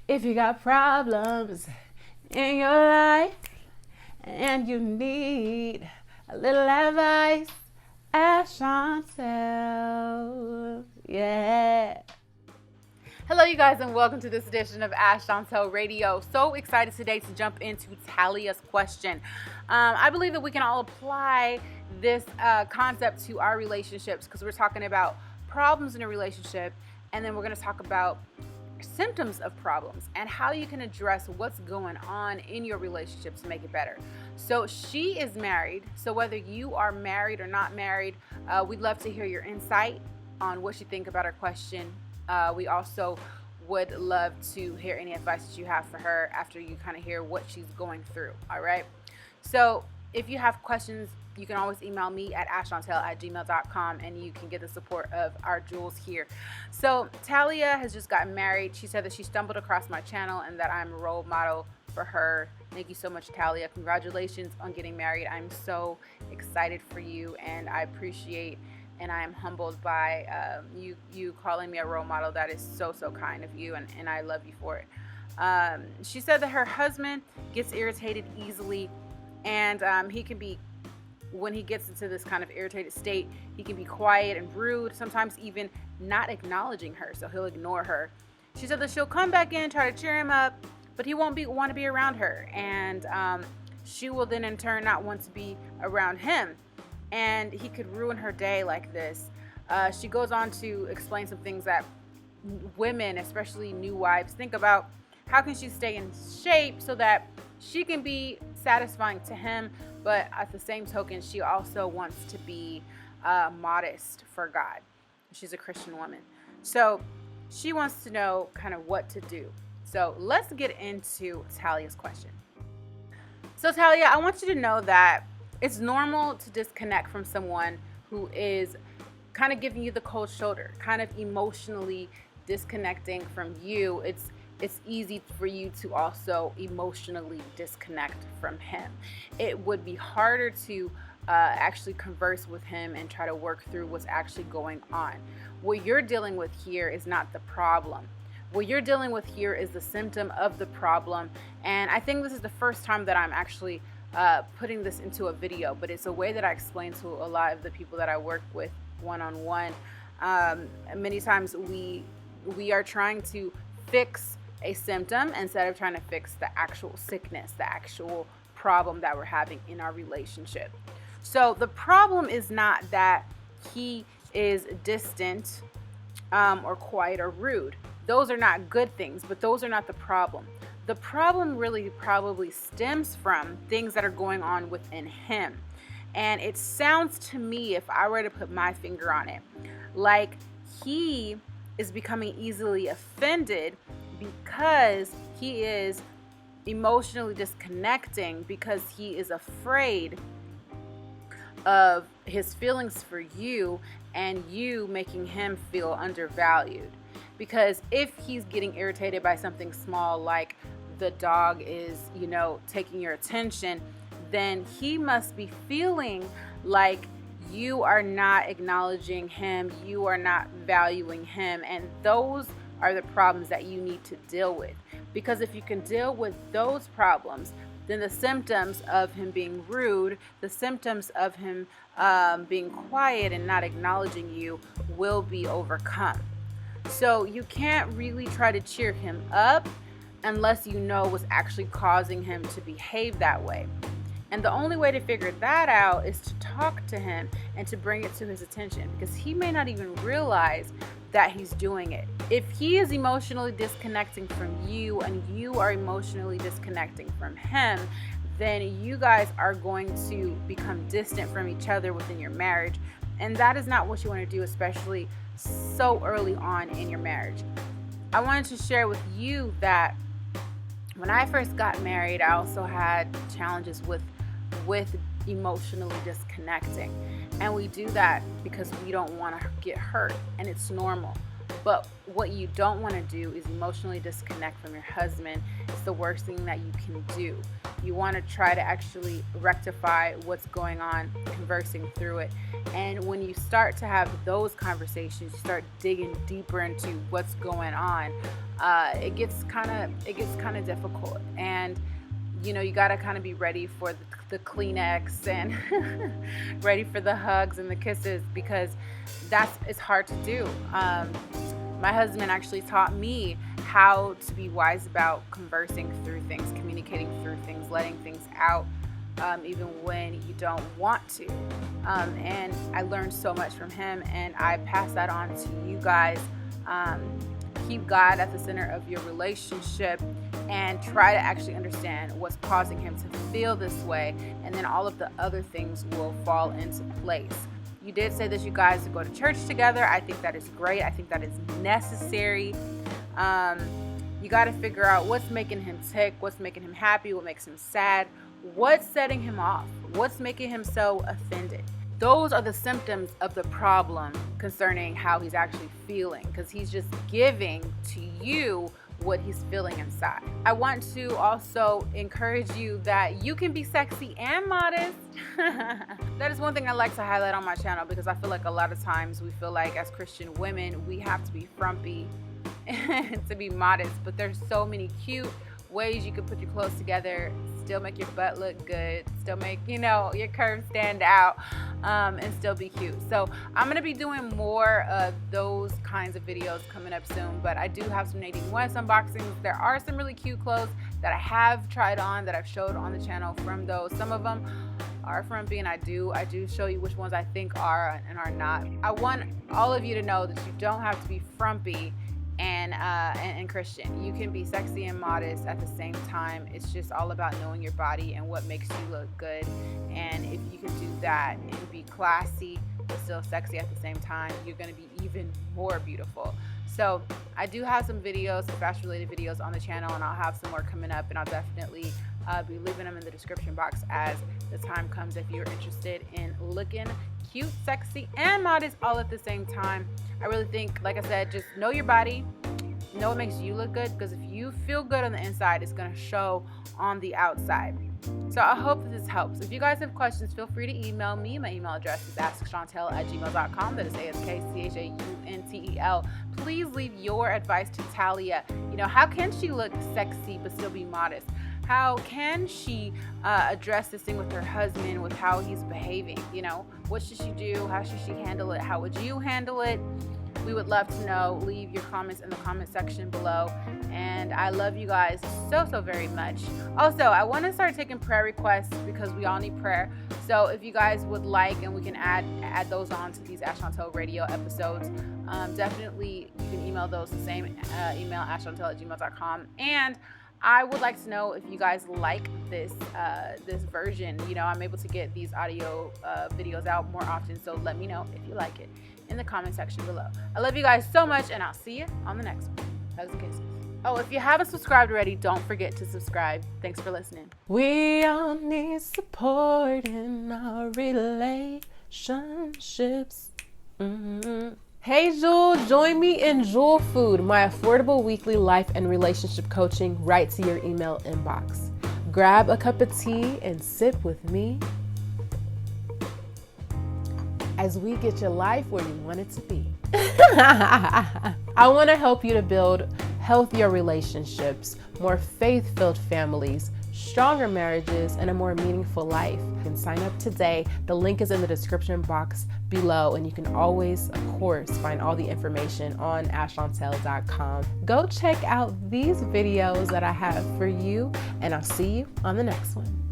If you got problems in your life and you need a little advice, ask Chauntel. Yeah. Hello, you guys, and welcome to this edition of Ask Chauntel Radio. So excited today to jump into Talia's question. I believe that we can all apply this concept to our relationships because we're talking about problems in a relationship, and then we're going to talk about symptoms of problems and how you can address what's going on in your relationship to make it better. So she is married. So whether you are married or not married, we'd love to hear your insight on what you think about our question. We also would love to hear any advice that you have for her after you kind of hear what she's going through. All right. So if you have questions, you can always email me at askchauntel@gmail.com, and you can get the support of our jewels here. So Talia has just gotten married. She said that she stumbled across my channel and that I'm a role model for her. Thank you so much, Talia. Congratulations on getting married. I'm so excited for you, and I appreciate and I am humbled by you calling me a role model. That is so kind of you, and I love you for it. She said that her husband gets irritated easily, and he can be, when he gets into this kind of irritated state, he can be quiet and rude, sometimes even not acknowledging her, so he'll ignore her. She said that she'll come back in, try to cheer him up, but he won't want to be around her, and she will then in turn not want to be around him, and he could ruin her day like this. She goes on to explain some things that women, especially new wives, think about. How can she stay in shape so that she can be satisfying to him, but at the same token, she also wants to be modest for God. She's a Christian woman. So she wants to know kind of what to do. So let's get into Talia's question. So Talia, I want you to know that it's normal to disconnect from someone who is kind of giving you the cold shoulder, kind of emotionally disconnecting from you. It's easy for you to also emotionally disconnect from him. It would be harder to actually converse with him and try to work through what's actually going on. What you're dealing with here is not the problem. What you're dealing with here is the symptom of the problem. And I think this is the first time that I'm actually putting this into a video, but it's a way that I explain to a lot of the people that I work with one-on-one. Many times we are trying to fix a symptom instead of trying to fix the actual sickness, the actual problem that we're having in our relationship. So the problem is not that he is distant or quiet or rude. Those are not good things, but those are not the problem. The problem really probably stems from things that are going on within him. And it sounds to me, if I were to put my finger on it, like he is becoming easily offended because he is emotionally disconnecting, because he is afraid of his feelings for you and you making him feel undervalued. Because if he's getting irritated by something small, like the dog is, taking your attention, then he must be feeling like you are not acknowledging him, you are not valuing him, and those are the problems that you need to deal with. Because if you can deal with those problems, then the symptoms of him being rude, the symptoms of him being quiet and not acknowledging you will be overcome. So you can't really try to cheer him up unless you know what's actually causing him to behave that way. And the only way to figure that out is to talk to him and to bring it to his attention, because he may not even realize that he's doing it. If he is emotionally disconnecting from you and you are emotionally disconnecting from him, then you guys are going to become distant from each other within your marriage. And that is not what you want to do, especially so early on in your marriage. I wanted to share with you that when I first got married, I also had challenges with emotionally disconnecting. And we do that because we don't want to get hurt, and it's normal. But what you don't want to do is emotionally disconnect from your husband. It's the worst thing that you can do. You want to try to actually rectify what's going on, conversing through it. And when you start to have those conversations, you start digging deeper into what's going on. It gets kind of difficult, and you got to kind of be ready for the Kleenex and ready for the hugs and the kisses, because it's hard to do. My husband actually taught me how to be wise about conversing through things, communicating through things, letting things out, even when you don't want to. And I learned so much from him, and I pass that on to you guys. Keep God at the center of your relationship and try to actually understand what's causing him to feel this way, and then all of the other things will fall into place. You did say that you guys would go to church together. I think that is great. I think that is necessary. You got to figure out what's making him tick, what's making him happy, what makes him sad, what's setting him off, what's making him so offended. Those are the symptoms of the problem concerning how he's actually feeling, because he's just giving to you what he's feeling inside. I want to also encourage you that you can be sexy and modest. That is one thing I like to highlight on my channel, because I feel like a lot of times we feel like as Christian women, we have to be frumpy to be modest, but there's so many cute ways you can put your clothes together, still make your butt look good, still make your curves stand out, and still be cute. So I'm gonna be doing more of those kinds of videos coming up soon, but I do have some Nadine West unboxings. There are some really cute clothes that I have tried on that I've showed on the channel from those. Some of them are frumpy, and I do show you which ones I think are and are not. I want all of you to know that you don't have to be frumpy and Christian. You can be sexy and modest at the same time. It's just all about knowing your body and what makes you look good. And if you can do that and be classy but still sexy at the same time, you're going to be even more beautiful. So I do have some videos, some fashion related videos on the channel, and I'll have some more coming up, and I'll definitely be leaving them in the description box as the time comes if you're interested in looking cute, sexy, and modest all at the same time. I really think, like I said, just know your body, know what makes you look good, because if you feel good on the inside, it's going to show on the outside. So I hope that this helps. If you guys have questions, feel free to email me. My email address is askchauntel@gmail.com. That is askchauntel. Please leave your advice to Talia. How can she look sexy but still be modest? How can she address this thing with her husband, with how he's behaving? What should she do? How should she handle it? How would you handle it? We would love to know. Leave your comments in the comment section below. And I love you guys so very much. Also, I want to start taking prayer requests, because we all need prayer. So if you guys would like, and we can add those on to these Ask Chauntel radio episodes, definitely you can email those the same email, askchauntel@gmail.com. And I would like to know if you guys like this version. I'm able to get these audio videos out more often, so let me know if you like it in the comment section below. I love you guys so much, and I'll see you on the next one. Hugs and kisses. Oh, if you haven't subscribed already, don't forget to subscribe. Thanks for listening. We all need support in our relationships. Hey Jewel, join me in Jewel Food, my affordable weekly life and relationship coaching right to your email inbox. Grab a cup of tea and sip with me as we get your life where you want it to be. I want to help you to build healthier relationships, more faith-filled families, stronger marriages, and a more meaningful life. You can sign up today. The link is in the description box below, and you can always, of course, find all the information on askchauntel.com. Go check out these videos that I have for you, and I'll see you on the next one.